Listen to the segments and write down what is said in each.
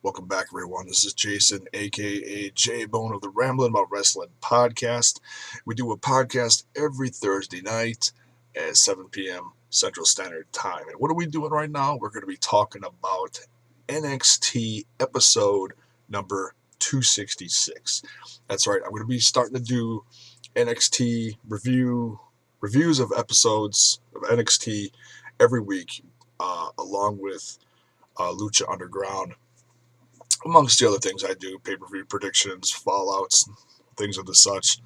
Welcome back, everyone. This is Jason, aka J-Bone of the Ramblin' About Wrestling podcast. We do a podcast every Thursday night at 7 p.m. Central Standard Time. And what are we doing right now? We're going to be talking about NXT episode number 266. That's right. I'm going to be starting to do NXT reviews of episodes of NXT every week, along with Lucha Underground, amongst the other things I do, pay-per-view predictions, fallouts, things of the such.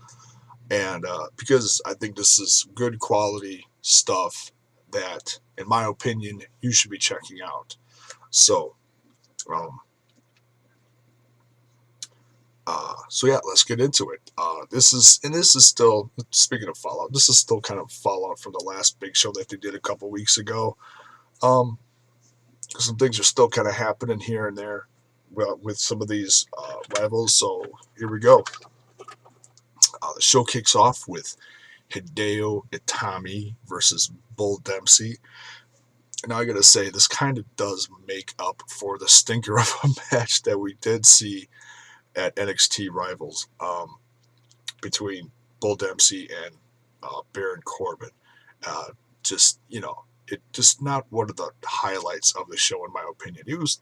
And because I think this is good quality stuff that, in my opinion, you should be checking out. So, yeah, let's get into it. This is still, speaking of Fallout, this is still kind of Fallout from the last big show that they did a couple weeks ago. Some things are still kind of happening here and there with some of these rivals. So here we go. The show kicks off with Hideo Itami versus Bull Dempsey. And I gotta say, this kind of does make up for the stinker of a match that we did see at NXT Rivals between Bull Dempsey and Baron Corbin. It just not one of the highlights of the show, in my opinion. It was,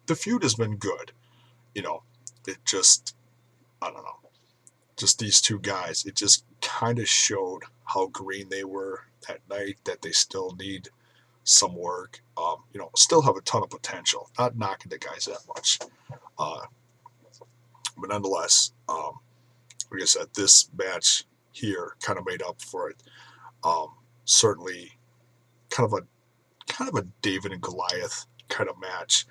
the feud has been good. It just, I don't know. Just these two guys, it just kind of showed how green they were that night, that they still need some work. Still have a ton of potential. Not knocking the guys that much. But nonetheless, like I said, this match here kind of made up for it. Certainly kind of a David and Goliath kind of match,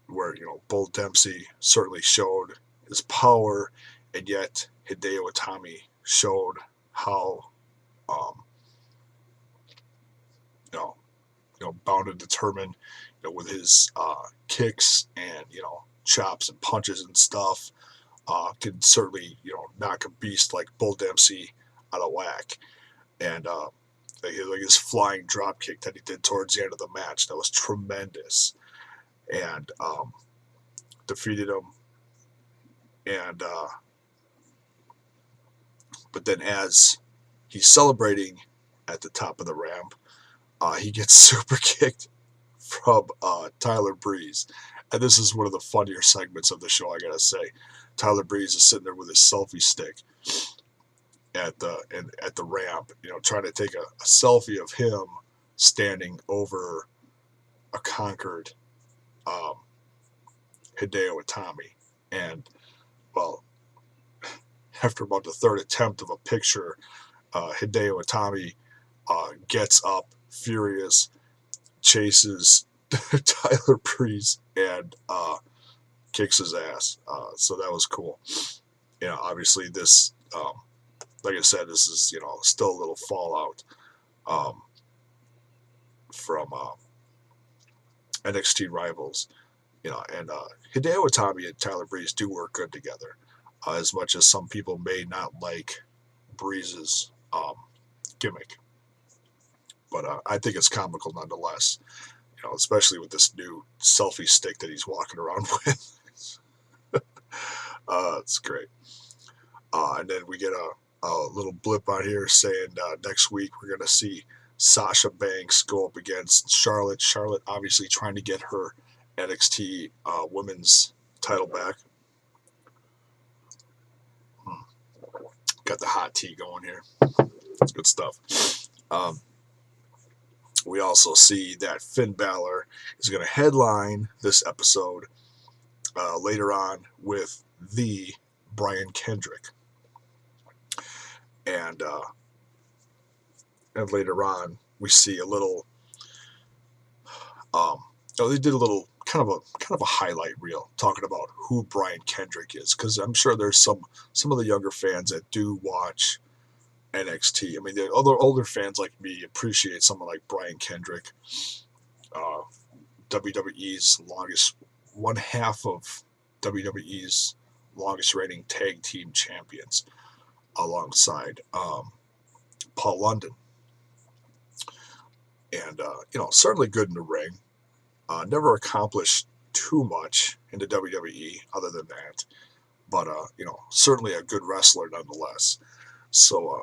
where Bull Dempsey certainly showed his power, and yet Hideo Itami showed how bound and determined, with his kicks and chops and punches and stuff, could certainly knock a beast like Bull Dempsey out of whack. And like his flying drop kick that he did towards the end of the match, that was tremendous, and defeated him. And but then as he's celebrating at the top of the ramp, he gets super kicked from Tyler Breeze. And this is one of the funnier segments of the show, I gotta say. Tyler Breeze is sitting there with his selfie stick at the ramp, trying to take a selfie of him standing over a conquered Hideo Itami. And, well, after about the third attempt of a picture, Hideo Itami gets up, furious, chases Tyler Breeze, and kicks his ass. So that was cool. Obviously this, like I said, this is, still a little fallout from NXT Rivals. And Hideo Itami and Tyler Breeze do work good together, as much as some people may not like Breeze's gimmick. But I think it's comical nonetheless, especially with this new selfie stick that he's walking around with. It's great. And then we get a little blip on here saying next week we're going to see Sasha Banks go up against Charlotte. Charlotte obviously trying to get her NXT women's title back. Got the hot tea going here. It's good stuff. We also see that Finn Balor is going to headline this episode later on with the Brian Kendrick. And later on, we see a little. They did a little kind of a highlight reel talking about who Brian Kendrick is, because I'm sure there's some of the younger fans that do watch NXT. I mean, the other older fans like me appreciate someone like Brian Kendrick, WWE's one half of WWE's longest reigning tag team champions, alongside Paul London. And certainly good in the ring. Never accomplished too much into WWE other than that. But, certainly a good wrestler nonetheless. So,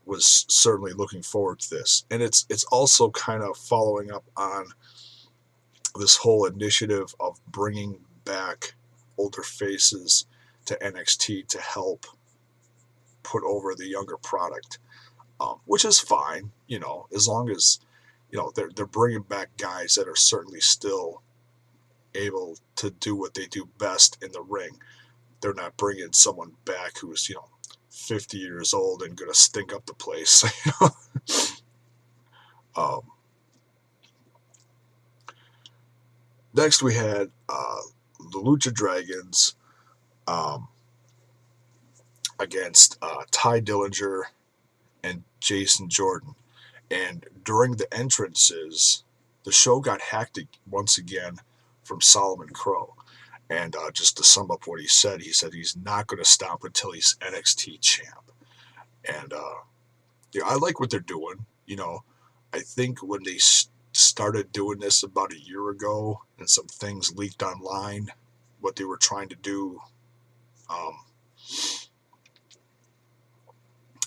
was certainly looking forward to this. And it's also kind of following up on this whole initiative of bringing back older faces to NXT to help put over the younger product, which is fine, as long as, they're bringing back guys that are certainly still able to do what they do best in the ring. They're not bringing someone back who's, 50 years old and going to stink up the place. um, next, we had the Lucha Dragons against Ty Dillinger and Jason Jordan. And during the entrances, the show got hacked once again from Solomon Crow. And just to sum up what he said he's not going to stop until he's NXT champ. And I like what they're doing. I think when they started doing this about a year ago and some things leaked online, what they were trying to do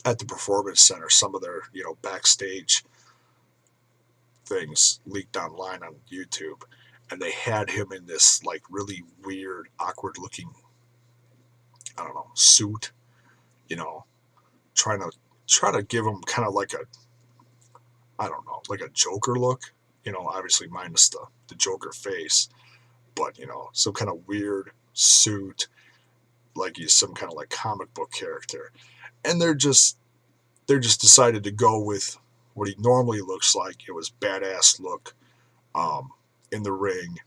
at the Performance Center, some of their, backstage things leaked online on YouTube. And they had him in this, like, really weird, awkward-looking, I don't know, suit, trying to give him kind of like a, I don't know, like a Joker look, obviously minus the Joker face, but, some kind of weird suit, like he's some kind of like comic book character. And they're just decided to go with what he normally looks like. It was badass look in the ring.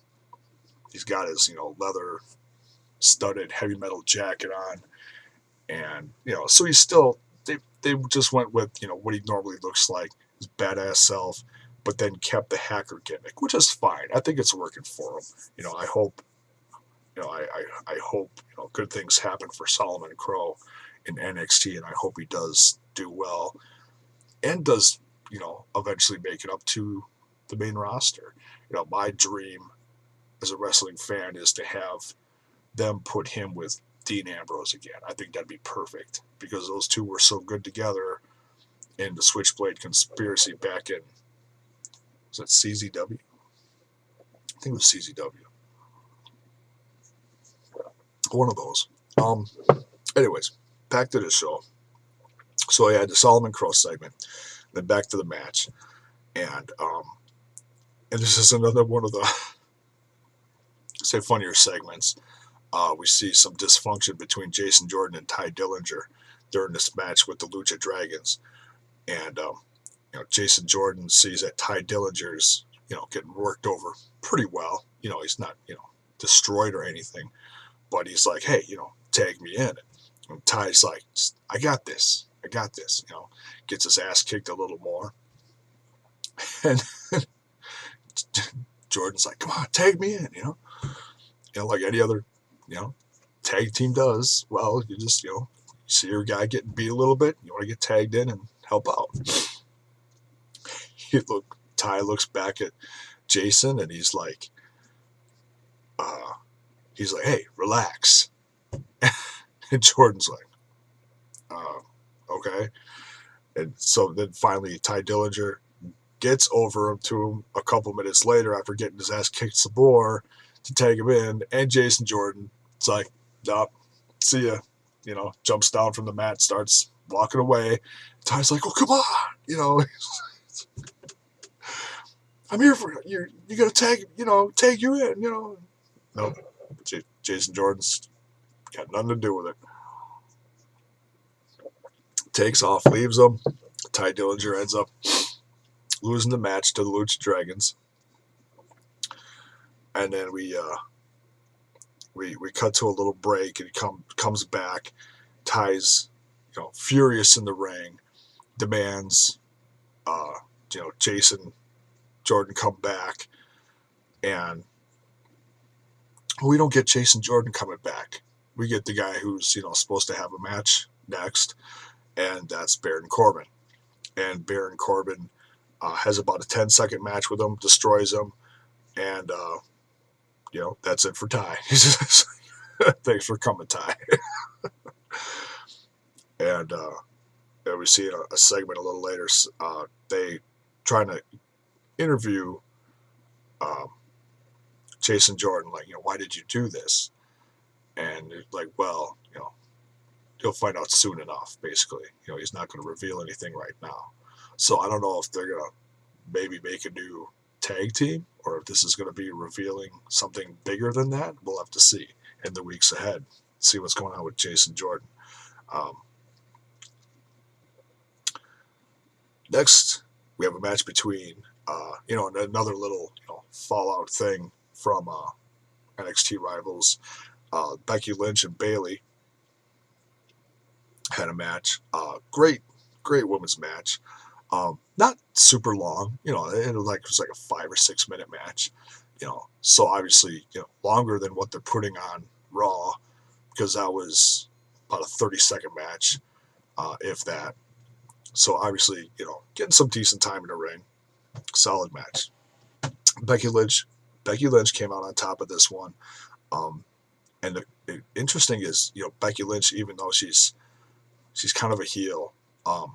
He's got his, leather studded heavy metal jacket on. And, so he's still, they just went with, what he normally looks like, his badass self, but then kept the hacker gimmick, which is fine. I think it's working for him. I hope, I hope, good things happen for Solomon Crow in NXT, and I hope he does do well and does, eventually make it up to the main roster. My dream as a wrestling fan is to have them put him with Dean Ambrose again. I think that'd be perfect because those two were so good together in the Switchblade Conspiracy back in, was that CZW? I think it was CZW. One of those. Anyways, back to the show. So I had the Solomon Crow segment, then back to the match, and this is another one of the funnier segments. We see some dysfunction between Jason Jordan and Ty Dillinger during this match with the Lucha Dragons, and Jason Jordan sees that Ty Dillinger's getting worked over pretty well. He's not destroyed or anything, but he's like, hey, tag me in. And Ty's like, I got this. Gets his ass kicked a little more. And Jordan's like, come on, tag me in, like any other, tag team does. Well, you just, see your guy getting beat a little bit, you want to get tagged in and help out. Ty looks back at Jason and he's like, hey, relax. And Jordan's like, okay. And so then finally Ty Dillinger gets over to him a couple minutes later after getting his ass kicked some more to tag him in. And Jason Jordan, it's like, nope, see ya. Jumps down from the mat, starts walking away. Ty's like, oh, come on. I'm here for you. You got to tag you in, Nope. Jason Jordan's got nothing to do with it. Takes off, leaves them. Ty Dillinger ends up losing the match to the Lucha Dragons. And then we cut to a little break, and he comes back. Ty's furious in the ring, demands Jason Jordan come back, and we don't get Jason Jordan coming back. We get the guy who's supposed to have a match next, and that's Baron Corbin. And Baron Corbin has about a 10-second match with him, destroys him, and that's it for Ty. Thanks for coming, Ty. And we see a segment a little later. They trying to interview um, Jason Jordan, like, why did you do this? And it's like, well, you'll find out soon enough, basically. He's not going to reveal anything right now. So I don't know if they're going to maybe make a new tag team or if this is going to be revealing something bigger than that. We'll have to see in the weeks ahead. See what's going on with Jason Jordan. Next, we have a match between, another little, fallout thing from NXT rivals. Becky Lynch and Bayley had a match. Great women's match. Not super long, it was like a 5 or 6 minute match, so obviously, longer than what they're putting on Raw, because that was about a 30-second match, if that. So obviously, getting some decent time in the ring. Solid match. Becky Lynch came out on top of this one. And the interesting is, Becky Lynch, even though she's kind of a heel, at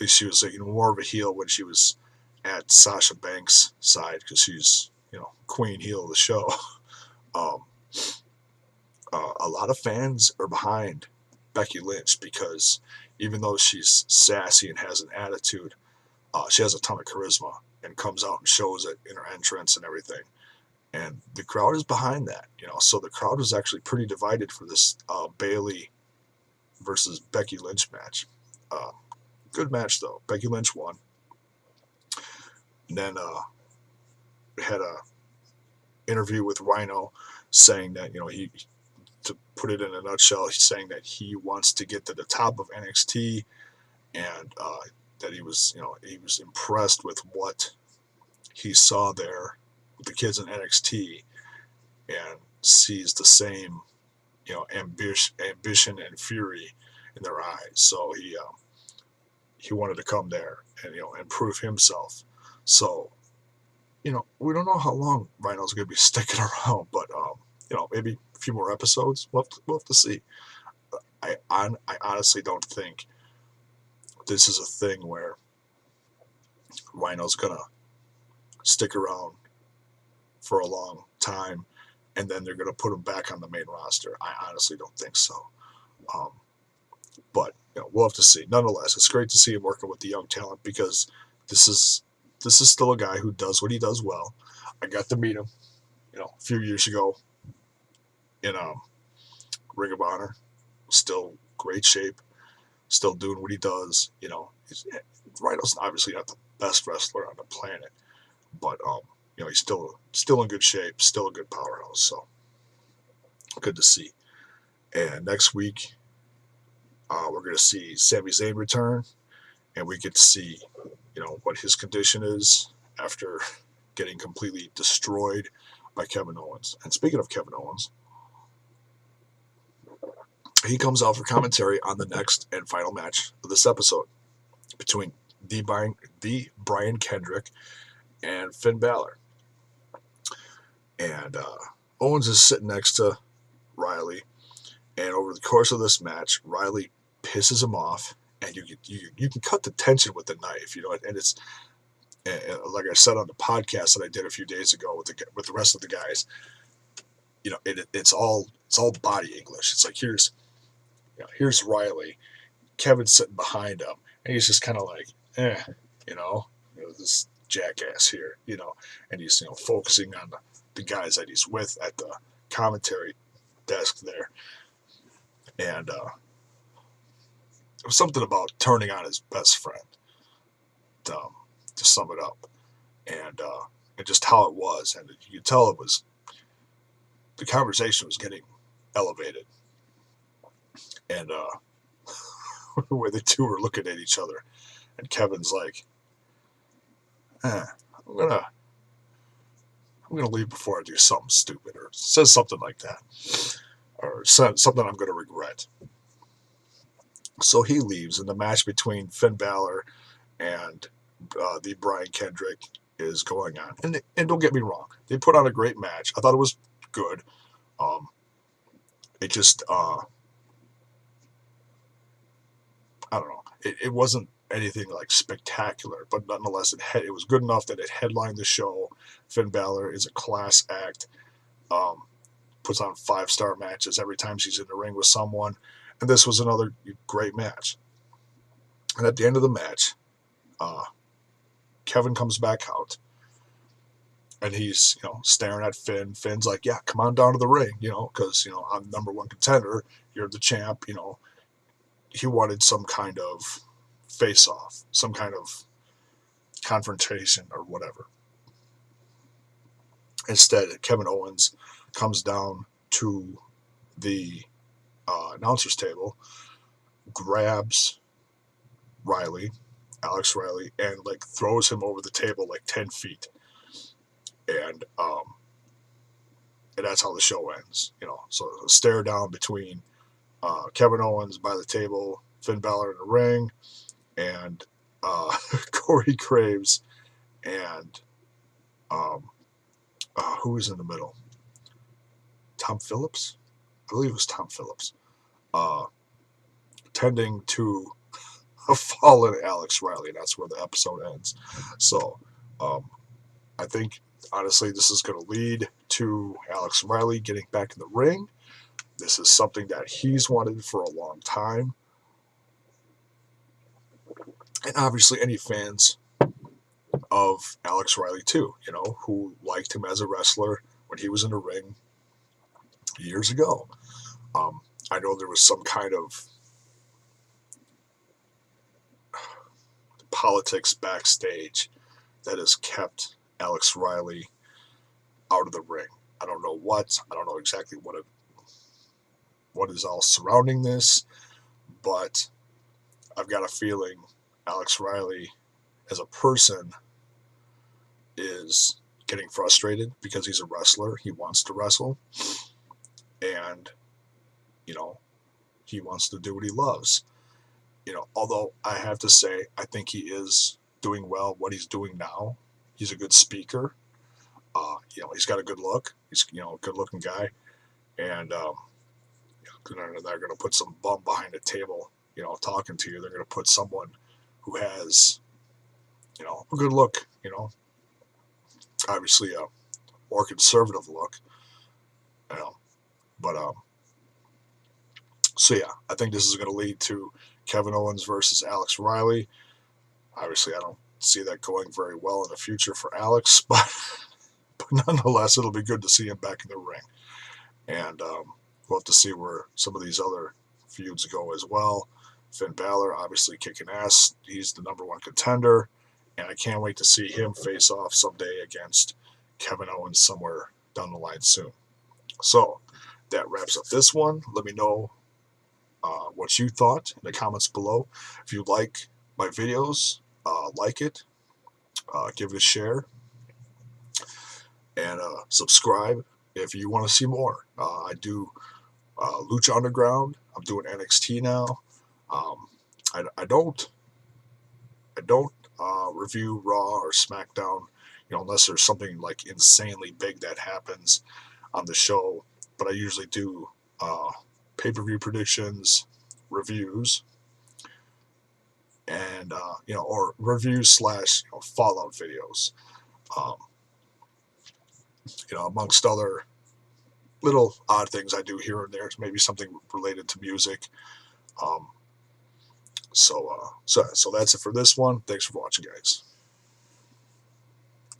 least she was more of a heel when she was at Sasha Banks' side, because she's, queen heel of the show. A lot of fans are behind Becky Lynch because even though she's sassy and has an attitude, she has a ton of charisma and comes out and shows it in her entrance and everything. And the crowd is behind that, So the crowd was actually pretty divided for this Bayley versus Becky Lynch match. Good match, though. Becky Lynch won. And then we had a interview with Rhino saying that, to put it in a nutshell, he's saying that he wants to get to the top of NXT, and that he was impressed with what he saw there with the kids in NXT, and sees the same, ambition and fury in their eyes. So he wanted to come there and and prove himself. So we don't know how long Rhino's going to be sticking around, but maybe a few more episodes. We'll have to see. I honestly don't think this is a thing where Rhino's going to stick around for a long time and then they're going to put him back on the main roster. I honestly don't think so. But we'll have to see. Nonetheless, it's great to see him working with the young talent, because this is still a guy who does what he does well. I got to meet him, a few years ago in Ring of Honor. Still great shape, still doing what he does. Rhino's obviously not the best wrestler on the planet, but he's still in good shape, still a good powerhouse. So good to see. And next week, we're going to see Sami Zayn return, and we get to see, what his condition is after getting completely destroyed by Kevin Owens. And speaking of Kevin Owens, he comes out for commentary on the next and final match of this episode between the Brian Kendrick and Finn Balor. And Owens is sitting next to Riley, and over the course of this match, Riley pisses him off, and you can cut the tension with the knife, and it's like I said on the podcast that I did a few days ago with the rest of the guys. It's all body English. It's like here's Riley, Kevin's sitting behind him, and he's just kind of like, this jackass here, and he's focusing on the guys that he's with at the commentary desk there, and it was something about turning on his best friend, to sum it up, and just how it was, and you could tell the conversation was getting elevated, and the way the two were looking at each other, and Kevin's like, I'm gonna leave before I do something stupid, or says something like that, or something I'm gonna regret. So he leaves, and the match between Finn Balor and the Brian Kendrick is going on. And don't get me wrong, they put on a great match. I thought it was good. It just, I don't know. It wasn't anything like spectacular, but nonetheless, it was good enough that it headlined the show. Finn Balor is a class act. Puts on 5-star matches every time she's in the ring with someone. And this was another great match. And at the end of the match, Kevin comes back out. And he's, staring at Finn. Finn's like, yeah, come on down to the ring, because, I'm number one contender. You're the champ, He wanted some kind of face-off, some kind of confrontation or whatever. Instead, Kevin Owens comes down to the announcer's table, grabs Alex Riley, and throws him over the table 10 feet. And that's how the show ends. So a stare down between Kevin Owens by the table, Finn Balor in the ring, and Corey Graves and who was in the middle? Tom Phillips? I believe it was Tom Phillips. Tending to a fallen Alex Riley. That's where the episode ends. So I think, honestly, this is going to lead to Alex Riley getting back in the ring. This is something that he's wanted for a long time. And obviously any fans of Alex Riley too, who liked him as a wrestler when he was in the ring years ago. I know there was some kind of politics backstage that has kept Alex Riley out of the ring. I don't know what. I don't know exactly what is all surrounding this, but I've got a feeling Alex Riley as a person is getting frustrated because he's a wrestler. He wants to wrestle, and he wants to do what he loves. Although I have to say, I think he is doing well what he's doing now. He's a good speaker. He's got a good look. He's a good looking guy, and they're going to put some bum behind a table, talking to you. They're going to put someone who has, a good look, obviously a more conservative look, but so yeah, I think this is going to lead to Kevin Owens versus Alex Riley. Obviously, I don't see that going very well in the future for Alex, but nonetheless, it'll be good to see him back in the ring. And we'll have to see where some of these other feuds go as well. Finn Balor, obviously kicking ass. He's the number one contender. And I can't wait to see him face off someday against Kevin Owens somewhere down the line soon. So that wraps up this one. Let me know what you thought in the comments below. If you like my videos, like it, give it a share, and subscribe if you want to see more. I do Lucha Underground. I'm doing NXT now. I don't review Raw or SmackDown, unless there's something insanely big that happens on the show. But I usually do pay-per-view predictions, reviews, and or reviews / Fallout videos. Amongst other little odd things I do here and there, maybe something related to music. So that's it for this one. Thanks for watching, guys.